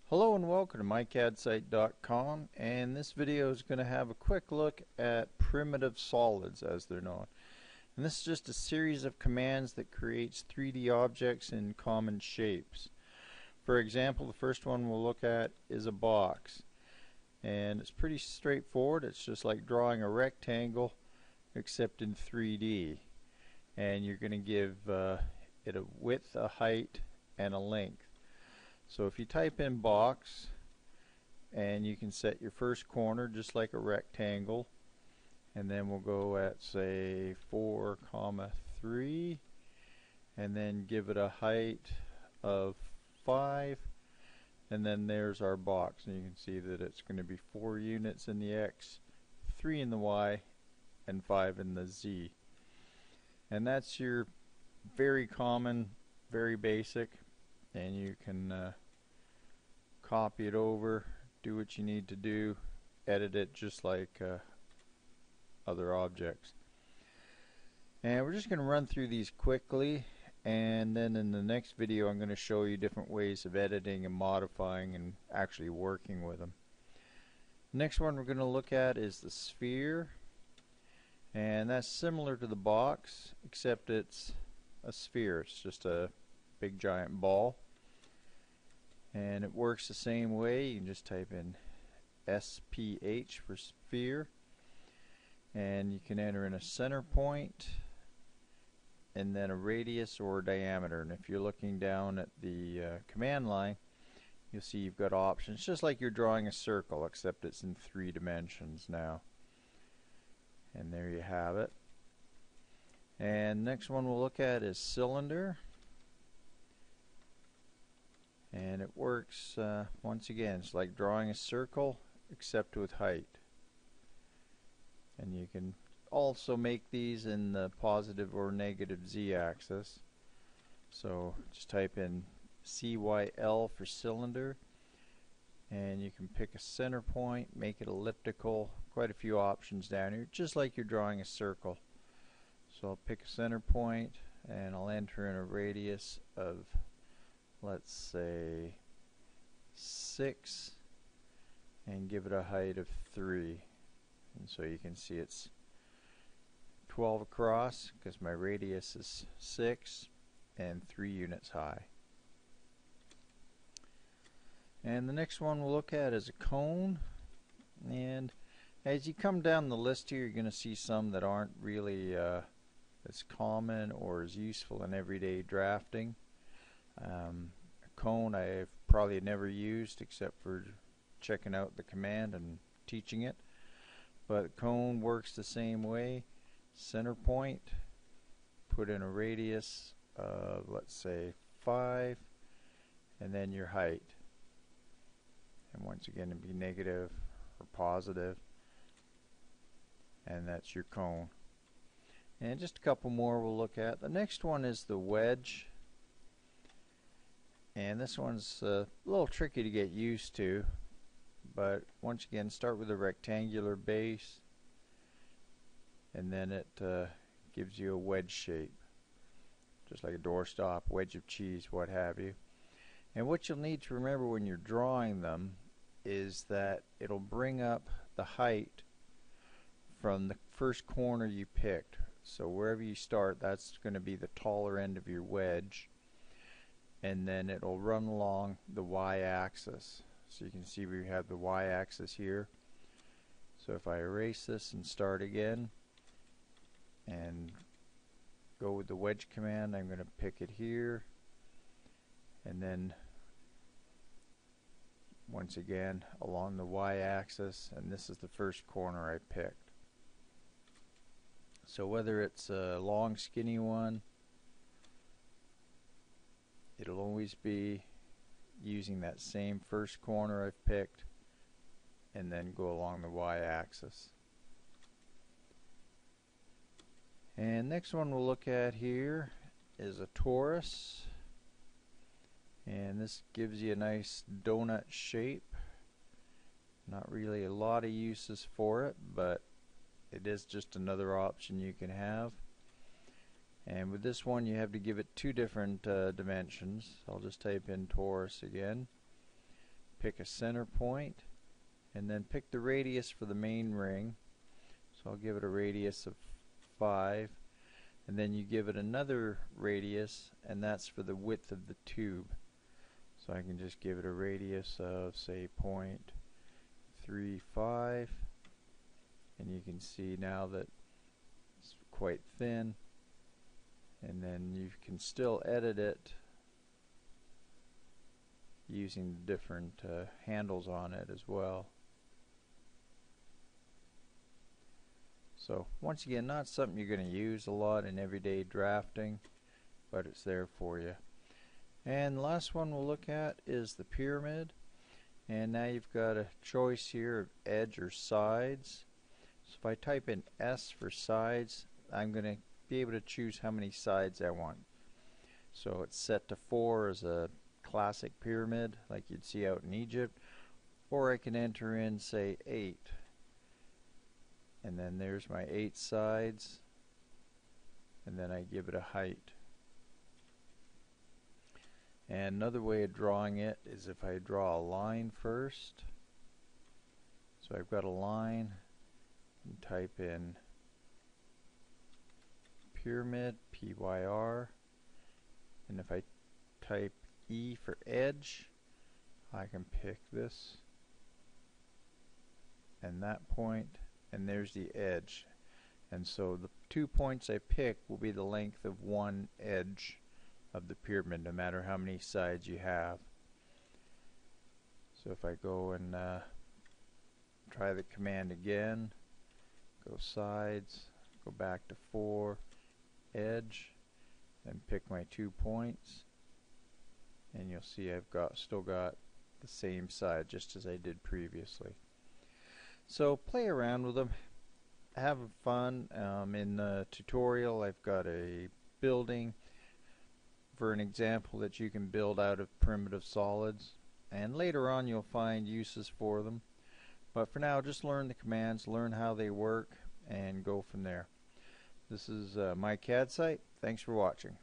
Hello and welcome to mycadsite.com, and this video is going to have a quick look at primitive solids as they're known. And this is just a series of commands that creates 3D objects in common shapes. For example, the first one we'll look at is a box, and it's pretty straightforward. It's just like drawing a rectangle except in 3D, and you're going to give it a width, a height, and a length. So if you type in box, and you can set your first corner just like a rectangle, and then we'll go at say 4,3, and then give it a height of 5, and then there's our box, and you can see that it's going to be 4 units in the X, 3 in the Y, and 5 in the Z. And that's your very common, very basic, and you can copy it over, do what you need to do, edit it just like other objects. And we're just going to run through these quickly, and then in the next video I'm going to show you different ways of editing and modifying and actually working with them. The next one we're going to look at is the sphere, and that's similar to the box except it's a sphere. It's just a big giant ball, and it works the same way. You can just type in SPH for sphere, and you can enter in a center point and then a radius or diameter. And if you're looking down at the command line, you'll see you've got options just like you're drawing a circle, except it's in 3 dimensions now. And there you have it. And next one we'll look at is cylinder. And it works once again, it's like drawing a circle except with height. And you can also make these in the positive or negative z-axis. So just type in CYL for cylinder, and you can pick a center point, make it elliptical, quite a few options down here, just like you're drawing a circle. So I'll pick a center point, and I'll enter in a radius of, let's say, 6, and give it a height of 3. And so you can see it's 12 across because my radius is 6 and 3 units high. And the next one we'll look at is a cone. And as you come down the list here, you're going to see some that aren't really as common or as useful in everyday drafting. A cone I've probably never used except for checking out the command and teaching it, but cone works the same way. Center point, put in a radius of, let's say, 5, and then your height, and once again it'd be negative or positive, and that's your cone. And just a couple more we'll look at. The next one is the wedge. And this one's a little tricky to get used to, but once again, start with a rectangular base, and then it gives you a wedge shape, just like a doorstop, wedge of cheese, what have you. And what you'll need to remember when you're drawing them is that it'll bring up the height from the first corner you picked. So wherever you start, that's going to be the taller end of your wedge, and then it'll run along the y-axis. So you can see we have the y-axis here. So if I erase this and start again and go with the wedge command, I'm going to pick it here, and then once again along the y-axis, and this is the first corner I picked. So whether it's a long skinny one, it'll always be using that same first corner I've picked, and then go along the y-axis. And next one we'll look at here is a torus, and this gives you a nice donut shape. Not really a lot of uses for it, but it is just another option you can have. And with this one you have to give it 2 different dimensions. I'll just type in torus again, pick a center point, and then pick the radius for the main ring. So I'll give it a radius of 5, and then you give it another radius, and that's for the width of the tube. So I can just give it a radius of, say, 0.35, and you can see now that it's quite thin, and then you can still edit it using different handles on it as well. So once again, not something you're going to use a lot in everyday drafting, but it's there for you. And the last one we'll look at is the pyramid. And now you've got a choice here of edge or sides. So if I type in S for sides, I'm going to be able to choose how many sides I want. So it's set to 4 as a classic pyramid like you'd see out in Egypt, or I can enter in, say, 8. And then there's my 8 sides, and then I give it a height. And another way of drawing it is if I draw a line first. So I've got a line, and type in pyramid, PYR, and if I type E for edge, I can pick this and that point, and there's the edge. And so the 2 points I pick will be the length of one edge of the pyramid, no matter how many sides you have. So if I go and try the command again, go sides, go back to 4, edge, and pick my 2 points, and you'll see I've still got the same side just as I did previously. So play around with them, have fun. In the tutorial I've got a building for an example that you can build out of primitive solids, and later on you'll find uses for them. But for now, just learn the commands, learn how they work, and go from there. This is my CAD site. Thanks for watching.